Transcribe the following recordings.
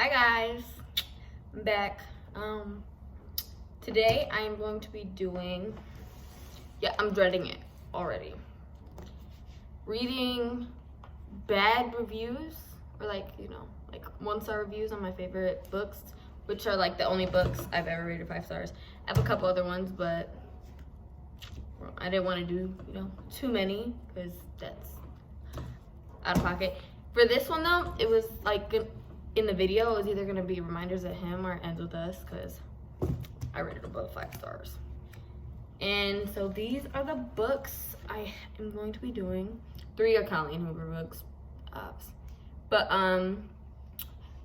Hi guys, I'm back. Today I am going to be doing, I'm dreading it already. Reading bad reviews, or like 1-star reviews on my favorite books, which are like the only books I've ever rated 5 stars. I have a couple other ones, but I didn't want to do, too many because that's out of pocket. For this one though, it was like in the video, it was either gonna be Reminders of Him or Ends With Us, because I rated above 5 stars. And so these are the books I am going to be doing. 3 are Colleen Hoover books. But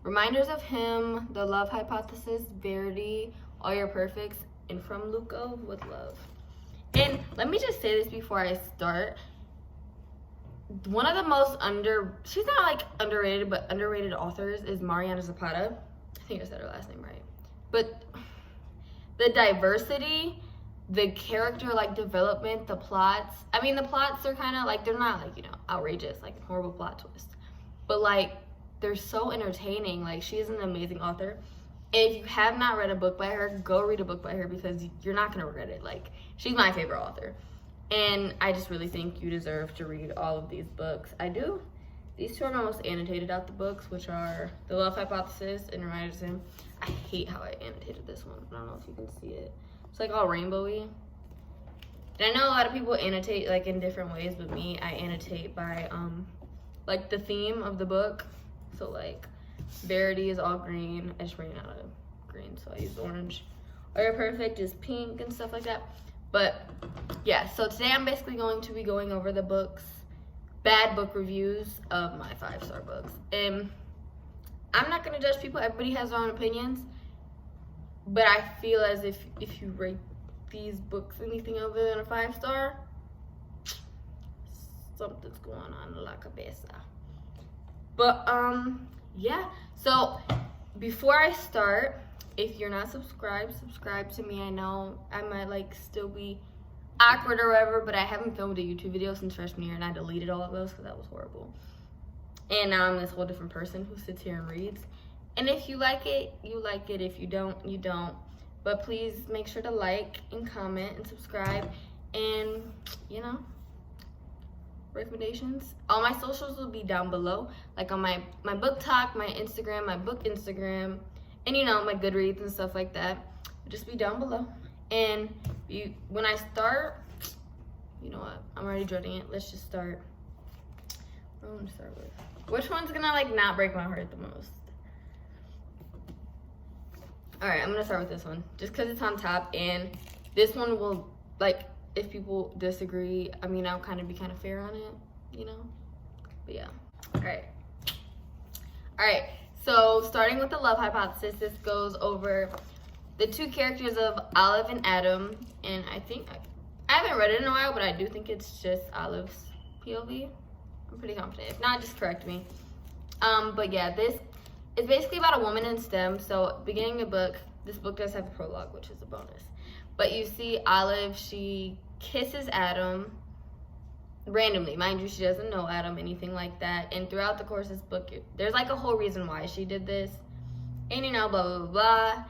Reminders of Him, The Love Hypothesis, Verity, All Your Perfects, and From Luca with Love. And let me just say this before I start. One of the most she's not like underrated, but underrated authors is Mariana Zapata. I think I said her last name right. But the diversity, the character development, the plots. I mean, the plots are kind of like, they're not outrageous, like horrible plot twists. But they're so entertaining. She is an amazing author. And if you have not read a book by her, go read a book by her because you're not gonna regret it. She's my favorite author. And I just really think you deserve to read all of these books. I do. These 2 are my most annotated out the books, which are The Love Hypothesis and Reminders of Him. I hate how I annotated this one. I don't know if you can see it. It's all rainbowy. And I know a lot of people annotate in different ways, but me, I annotate by the theme of the book. So Verity is all green. I just ran out of green, so I used orange. All Your Perfect is pink and stuff like that. But yeah, so today I'm basically going to be going over the books, bad book reviews of my 5-star books. And I'm not gonna judge people, everybody has their own opinions. But I feel as if you rate these books anything other than a 5-star, something's going on in la cabeza. But yeah, so before I start, if you're not subscribed, subscribe to me. I know I might still be awkward or whatever, but I haven't filmed a YouTube video since freshman year, and I deleted all of those because that was horrible. And now I'm this whole different person who sits here and reads. And if you like it, you like it. If you don't, you don't. But please make sure to like and comment and subscribe. And recommendations. All my socials will be down below, on my book talk, my Instagram, my book Instagram, and my Goodreads and stuff like that. Just be down below. And when I start, you know what? I'm already dreading it. Let's just start. What am I gonna start with? Which one's gonna not break my heart the most? All right, I'm gonna start with this one, just because it's on top, and this one will if people disagree, I mean, I'll be kind of fair on it, But yeah. All right. So starting with The Love Hypothesis, this goes over the 2 characters of Olive and Adam, and I think I haven't read it in a while, but I do think it's just Olive's POV. I'm pretty confident. If not, just correct me. But yeah, this is basically about a woman in STEM. So beginning the book, this book does have a prologue, which is a bonus. But you see Olive, she kisses Adam randomly. Mind you, she doesn't know Adam, anything like that. And throughout the course of this book, there's a whole reason why she did this. And blah, blah, blah, blah.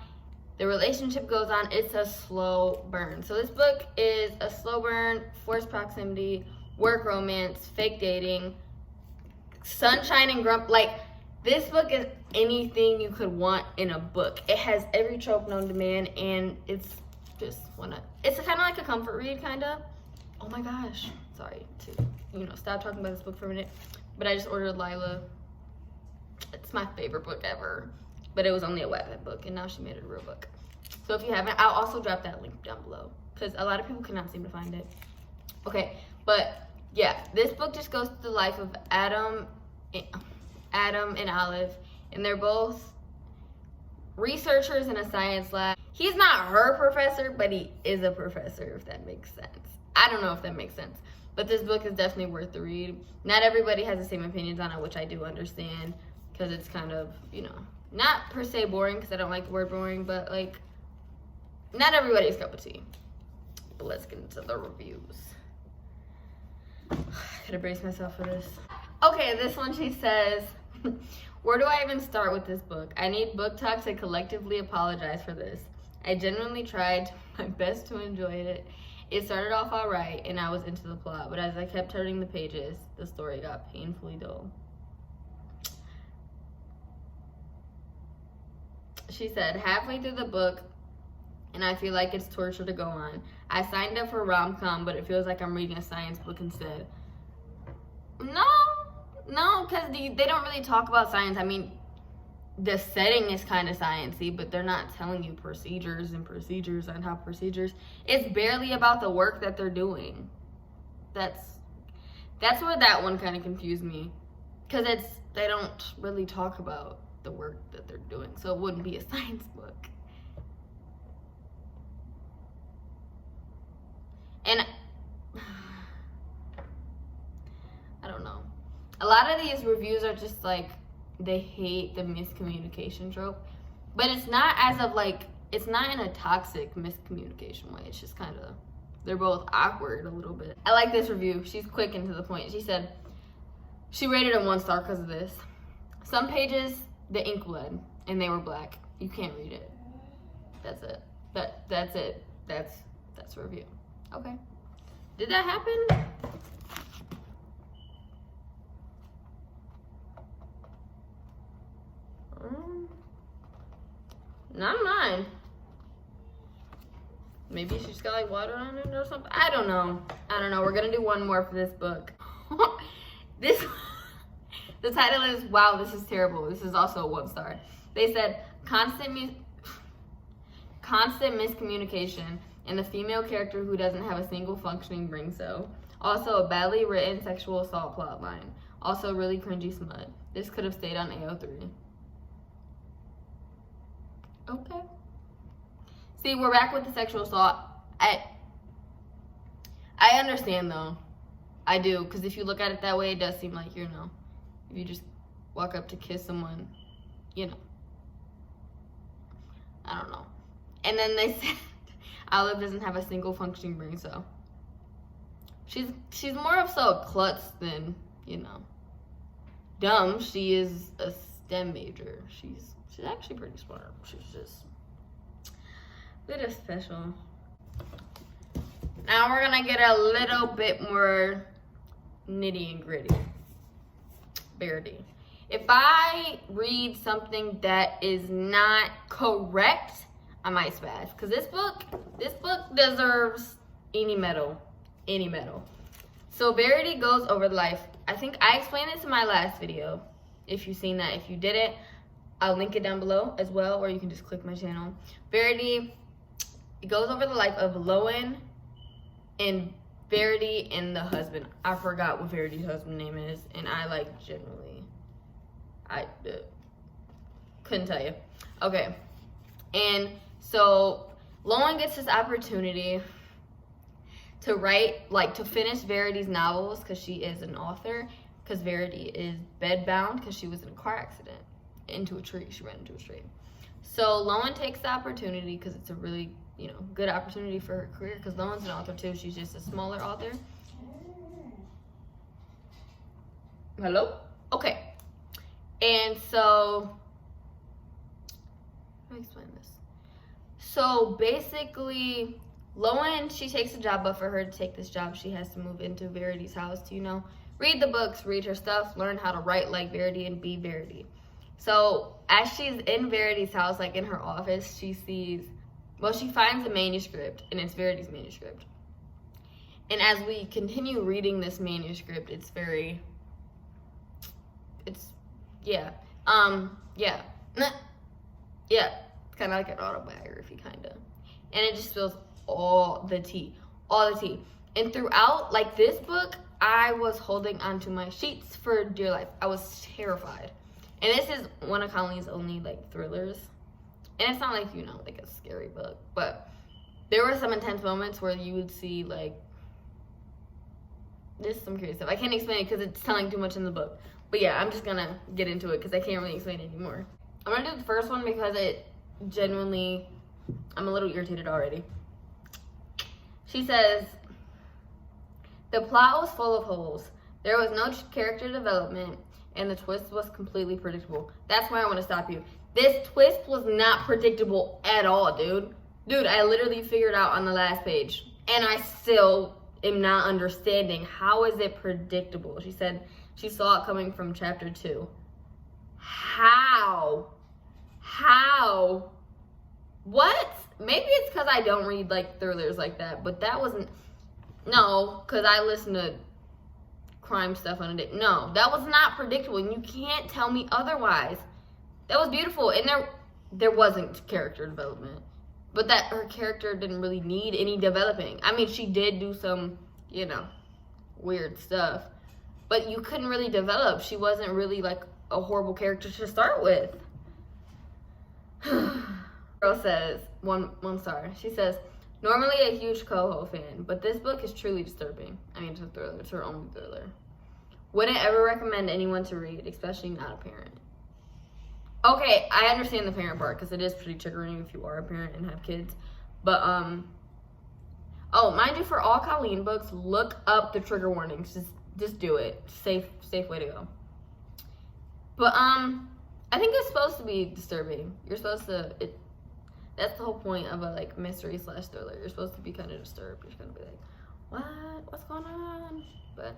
The relationship goes on. It's a slow burn. So this book is a slow burn, forced proximity, work romance, fake dating, sunshine and grump. This book is anything you could want in a book. It has every trope known to man, and it's just it's kind of like a comfort read, kind of. Oh my gosh, sorry to stop talking about this book for a minute, but I just ordered Lilah. It's my favorite book ever, but it was only a Wattpad book, and now she made it a real book. So if you haven't, I'll also drop that link down below because a lot of people cannot seem to find it. Okay, but yeah, this book just goes through the life of Adam and Olive, and they're both researchers in a science lab. He's not her professor, but he is a professor, if that makes sense. I don't know if that makes sense, but this book is definitely worth the read. Not everybody has the same opinions on it, which I do understand, because it's kind of, not per se boring, because I don't like the word boring, but not everybody's cup of tea. But let's get into the reviews. I gotta brace myself for this. Okay, this one she says, Where do I even start with this book? I need book talk to collectively apologize for this. I genuinely tried my best to enjoy it. It started off alright and I was into the plot, but as I kept turning the pages, the story got painfully dull. She said, halfway through the book, and I feel like it's torture to go on. I signed up for rom-com, but it feels like I'm reading a science book instead. No, because they don't really talk about science. I mean, the setting is kind of sciencey, but they're not telling you procedures on top of procedures. It's barely about the work that they're doing. That's where that one kind of confused me, because they don't really talk about the work that they're doing, so it wouldn't be a science book. And I don't know. A lot of these reviews are just like, they hate the miscommunication trope, but it's not as of like, it's not in a toxic miscommunication way. It's just kind of, they're both awkward a little bit. I like this review. She's quick and to the point. She said she rated it 1 star because of this. Some pages the ink bled and they were black. You can't read it. That's it. That's it. That's a review. Okay. Did that happen? Not mine. Maybe she's got like water on it or something. I don't know. We're gonna do one more for this book. The title is, wow, this is terrible. This is also a 1 star. They said constant miscommunication and the female character who doesn't have a single functioning brain cell. Also a badly written sexual assault plot line. Also really cringy smut. This could have stayed on AO3. Okay. See, we're back with the sexual assault. I understand though. I do, because if you look at it that way, it does seem like, you know, if you just walk up to kiss someone, you know. I don't know. And then they said Olive doesn't have a single functioning brain cell. She's more of so a klutz than, you know, dumb. She is a STEM major. She's actually pretty smart. She's just a bit of special. Now we're gonna get a little bit more nitty and gritty. Verity. If I read something that is not correct, I might spaz. Because this book deserves any medal. Any medal. So Verity goes over life. I think I explained this in my last video. If you've seen that. If you didn't, I'll link it down below as well, or you can just click my channel. Verity, it goes over the life of Lowen and Verity and the husband. I forgot what Verity's husband's name is, and I like generally, I couldn't tell you. Okay, and so Lowen gets this opportunity to write, like to finish Verity's novels, because she is an author, because Verity is bedbound because she was in a car accident. Into a tree. She ran into a tree. So Lowen takes the opportunity because it's a really, you know, good opportunity for her career, because Lowen's an author too. She's just a smaller author. Hello? Okay. And so, let me explain this. So basically, Lowen, she takes a job, but for her to take this job, she has to move into Verity's house to, you know, read the books, read her stuff, learn how to write like Verity and be Verity. So as she's in Verity's house, like in her office, she sees, well, she finds a manuscript, and it's Verity's manuscript. And as we continue reading this manuscript, it's kind of like an autobiography, kind of. And it just spills all the tea. And throughout, like this book, I was holding onto my sheets for dear life. I was terrified. And this is one of Colleen's only like thrillers. And it's not like, you know, like a scary book, but there were some intense moments where you would see like, there's some crazy stuff. I can't explain it because it's telling too much in the book. But yeah, I'm just gonna get into it because I can't really explain it anymore. I'm gonna do the first one because it genuinely, I'm a little irritated already. She says, the plot was full of holes. There was no character development, and the twist was completely predictable. That's why I want to stop you. This twist was not predictable at all, dude. Dude, I literally figured out on the last page, and I still am not understanding. How is it predictable? She said she saw it coming from chapter 2. How? What? Maybe it's because I don't read like thrillers like that, but that wasn't. No, because I listen to crime stuff on a day. No, that was not predictable, and you can't tell me otherwise. That was beautiful, and there wasn't character development, but that her character didn't really need any developing. I mean, she did do some, weird stuff, but you couldn't really develop. She wasn't really like a horrible character to start with. Girl says, one star. She says, normally a huge Coho fan, but this book is truly disturbing. I mean, it's a thriller. It's her only thriller. Wouldn't ever recommend anyone to read, especially not a parent. Okay, I understand the parent part, because it is pretty triggering if you are a parent and have kids. But, oh, mind you, for all Colleen books, look up the trigger warnings. Just do it. Safe way to go. But, I think it's supposed to be disturbing. You're supposed to, that's the whole point of a, like, mystery / thriller. You're supposed to be kind of disturbed. You're going to be like, what's going on? But,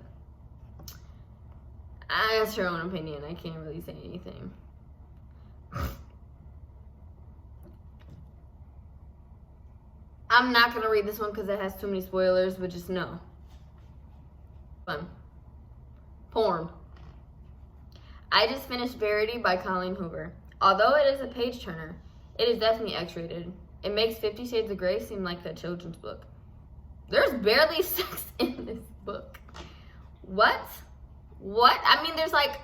that's your own opinion. I can't really say anything. I'm not going to read this one because it has too many spoilers, but just know. Fun. Porn. I just finished Verity by Colleen Hoover. Although it is a page turner, it is definitely X-rated. It makes 50 Shades of Grey seem like a children's book. There's barely sex in this book. What? I mean, there's like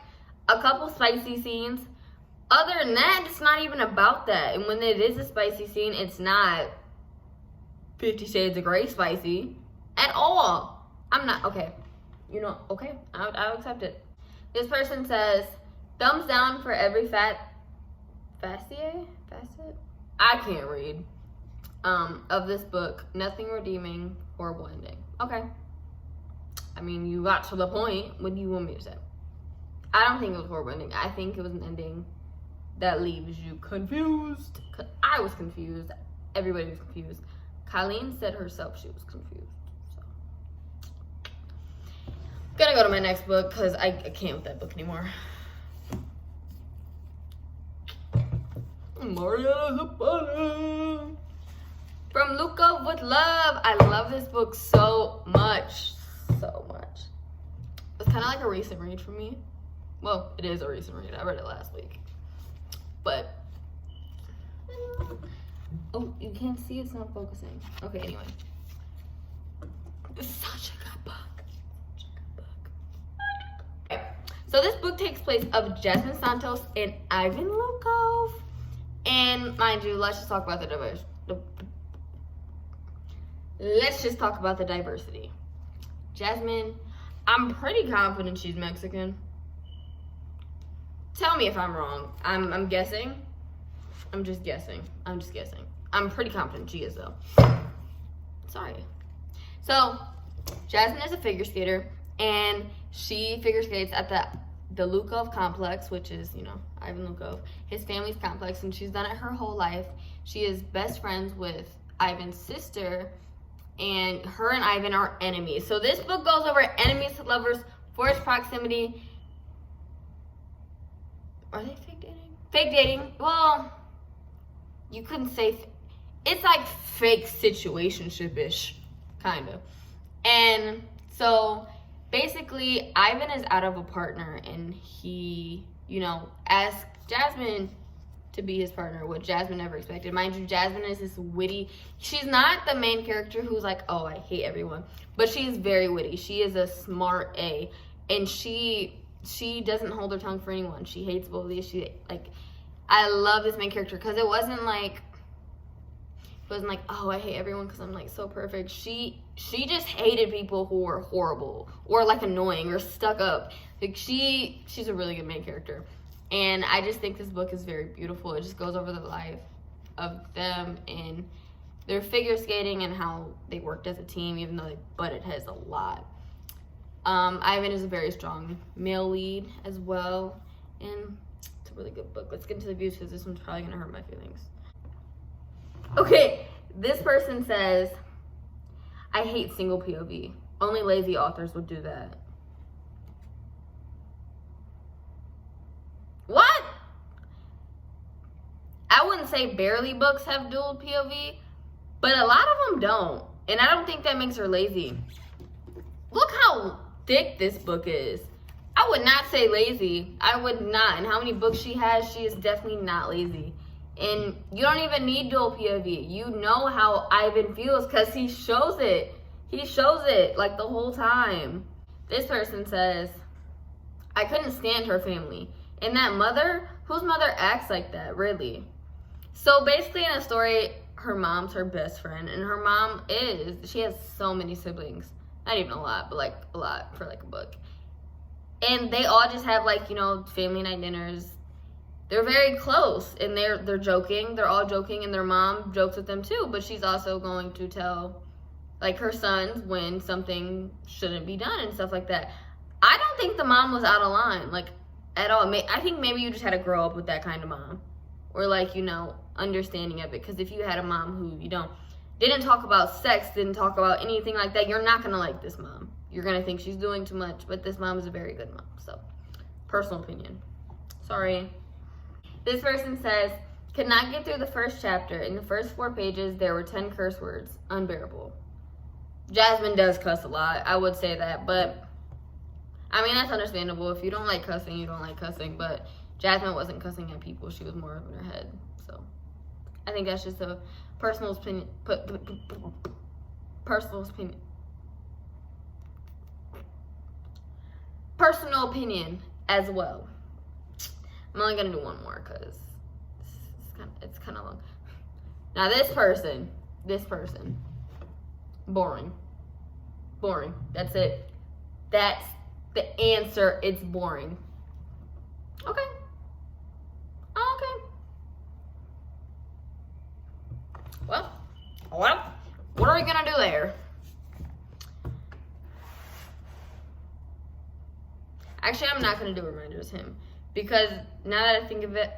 a couple spicy scenes. Other than that, it's not even about that. And when it is a spicy scene, it's not 50 Shades of Grey spicy at all. I'm not, okay. Okay, I'll accept it. This person says, thumbs down for every facet? I can't read. Of this book. Nothing redeeming, horrible ending. Okay. I mean, you got to the point. What do you want me to say? I don't think it was a horrible ending. I think it was an ending that leaves you confused. I was confused. Everybody was confused. Colleen said herself she was confused. So, gonna go to my next book because I can't with that book anymore. Mariana Zapata. From Luca with Love. I love this book so much. So much. It's kind of like a recent read for me. Well, it is a recent read. I read it last week. But, oh, you can't see, it's not focusing. Okay, anyway. It's such a good book. Okay. So this book takes place of Jasmine Santos and Ivan Lukov. And mind you, let's just talk about the diversity. Jasmine, I'm pretty confident she's Mexican. Tell me if I'm wrong. I'm guessing. I'm just guessing. I'm pretty confident she is, though. Sorry. So, Jasmine is a figure skater, and she figure skates at the Lukov complex, which is, Ivan Lukov, his family's complex, and she's done it her whole life. She is best friends with Ivan's sister, and her and Ivan are enemies. So this book goes over enemies to lovers, forced proximity. Are they fake dating? Fake dating. Well, you couldn't say. It's like fake situationship-ish, kind of. And so basically, Ivan is out of a partner, and he, asked Jasmine to be his partner, which Jasmine never expected. Mind you, Jasmine is this witty. She's not the main character who's like, oh, I hate everyone. But she's very witty. She is a smart A. And she doesn't hold her tongue for anyone. She hates bullies. I love this main character because it wasn't like, oh, I hate everyone because I'm like so perfect. She just hated people who were horrible or like annoying or stuck up. Like she's a really good main character. And I just think this book is very beautiful. It just goes over the life of them and their figure skating and how they worked as a team, even though they butted heads a lot. Ivan is a very strong male lead as well, and it's a really good book. Let's get into the views because this one's probably gonna hurt my feelings. Okay, this person says, I hate single POV. Only lazy authors would do that. What? I wouldn't say barely books have dual POV, but a lot of them don't. And I don't think that makes her lazy. Look how thick this book is. I would not say lazy. I would not. And how many books she has, she is definitely not lazy. And you don't even need dual POV. You know how Ivan feels because he shows it. He shows it like the whole time. This person says, I couldn't stand her family. And that mother, whose mother acts like that, really? So basically in a story, her mom's her best friend. And her mom she has so many siblings. Not even a lot, but like a lot for like a book. And they all just have like, you know, family night dinners. They're very close and they're joking. They're all joking and their mom jokes with them too. But she's also going to tell like her sons when something shouldn't be done and stuff like that. I don't think the mom was out of line, like at all. I think maybe you just had to grow up with that kind of mom, or like, you know, understanding of it. Because if you had a mom who didn't talk about sex, didn't talk about anything like that, you're not gonna like this mom. You're gonna think she's doing too much. But this mom is a very good mom. So, personal opinion. Sorry. This person says, could not get through the first chapter. In the first 4 pages, there were 10 curse words. Unbearable. Jasmine does cuss a lot. I would say that, but I mean, that's understandable. If you don't like cussing, you don't like cussing, but Jasmine wasn't cussing at people. She was more in her head. So I think that's just a personal opinion. Personal opinion as well. I'm only gonna do one more because it's kind of long. Now this person, boring. That's it. That's the answer. It's boring. Okay. Okay. Well, what are we gonna do there? Actually, I'm not gonna do reminders him because now that I think of it,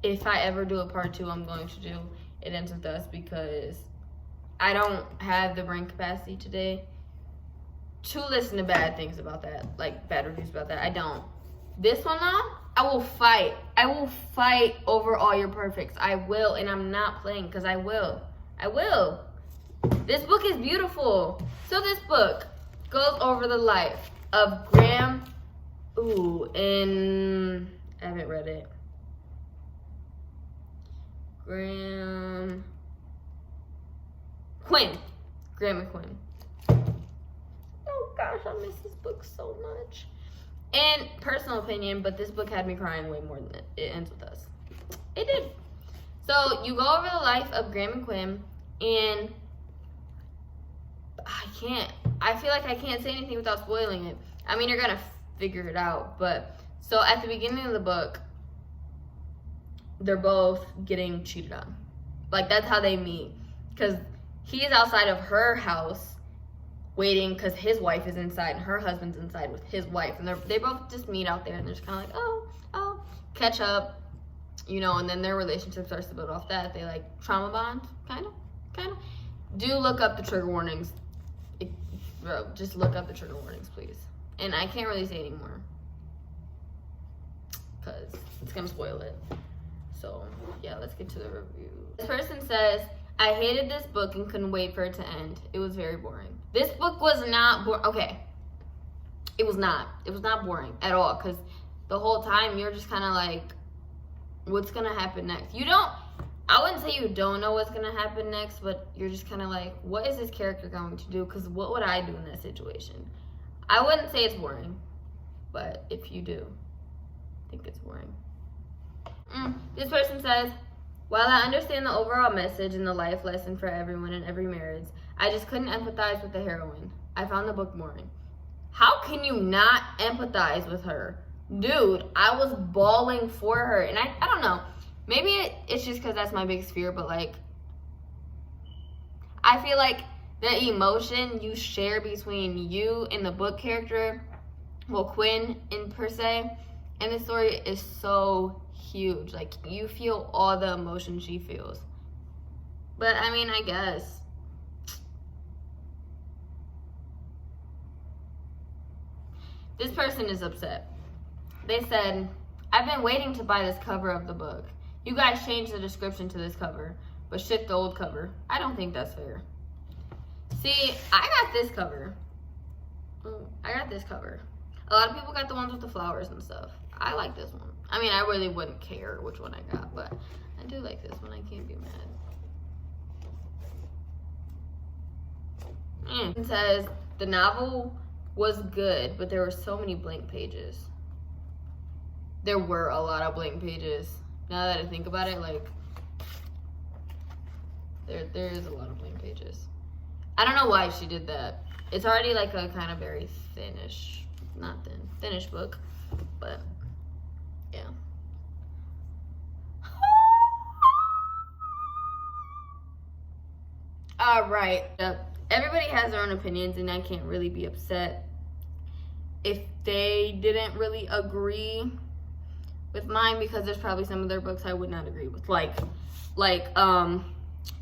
if I ever do a part 2, I'm going to do It Ends With Us because I don't have the brain capacity today to listen to bad things about that, like bad reviews about that. I don't. This one though, I will fight. I will fight over all your perfects. I will, and I'm not playing because I will. This book is beautiful. So this book goes over the life of Graham. And I haven't read it. Graham and Quinn. Oh gosh, I miss this book so much. And personal opinion, but this book had me crying way more than It Ends With Us. It did. So you go over the life of Graham and Quinn, and I feel like I can't say anything without spoiling it. I mean, you're gonna figure it out, but so at the beginning of the book, they're both getting cheated on. Like, that's how they meet. Because he's outside of her house waiting because his wife is inside and her husband's inside with his wife. And they both just meet out there and they're just kind of like, oh, catch up, you know, and then their relationship starts to build off that. They like trauma bond, kind of. Do look up the trigger warnings. Bro, just look up the trigger warnings, please. And I can't really say anymore because it's going to spoil it. So, yeah, let's get to the review. This person says, I hated this book and couldn't wait for it to end. It was very boring. This book was not boring. Okay. It was not. It was not boring at all because the whole time you're just kind of like, what's going to happen next? I wouldn't say you don't know what's going to happen next, but you're just kind of like, what is this character going to do? Because what would I do in that situation? I wouldn't say it's boring, but if you do, I think it's boring. This person says, while I understand the overall message and the life lesson for everyone in every marriage, I just couldn't empathize with the heroine. I found the book boring. How can you not empathize with her? Dude, I was bawling for her. And I don't know. Maybe it's just because that's my biggest fear, but like, I feel like the emotion you share between you and the book character, well, Quinn in per se, and the story is so huge. Like, you feel all the emotion she feels. But I mean, I guess this person is upset. They said, I've been waiting to buy this cover of the book. You guys changed the description to this cover, but shipped the old cover. I don't think that's fair. See, I got this cover. I got this cover. A lot of people got the ones with the flowers and stuff. I like this one. I mean, I really wouldn't care which one I got, but I do like this one. I can't be mad. It says, the novel was good, but there were so many blank pages. There were a lot of blank pages. Now that I think about it, like, there is a lot of blank pages. I don't know why she did that. It's already like a kind of very thinnish, not thin, thinnish book, but yeah. All right. Everybody has their own opinions, and I can't really be upset if they didn't really agree with mine, because there's probably some of their books I would not agree with. Like,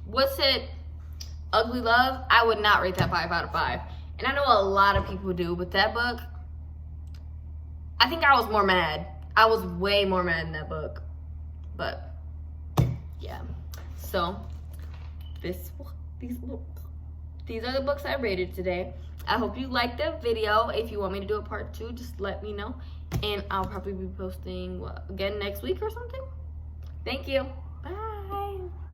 what's it? Ugly Love? I would not rate that 5 out of 5. And I know a lot of people do, but that book, I think I was more mad. I was way more mad in that book. But, yeah. So, these are the books I rated today. I hope you liked the video. If you want me to do a part 2, just let me know. And I'll probably be posting, again next week or something. Thank you. Bye.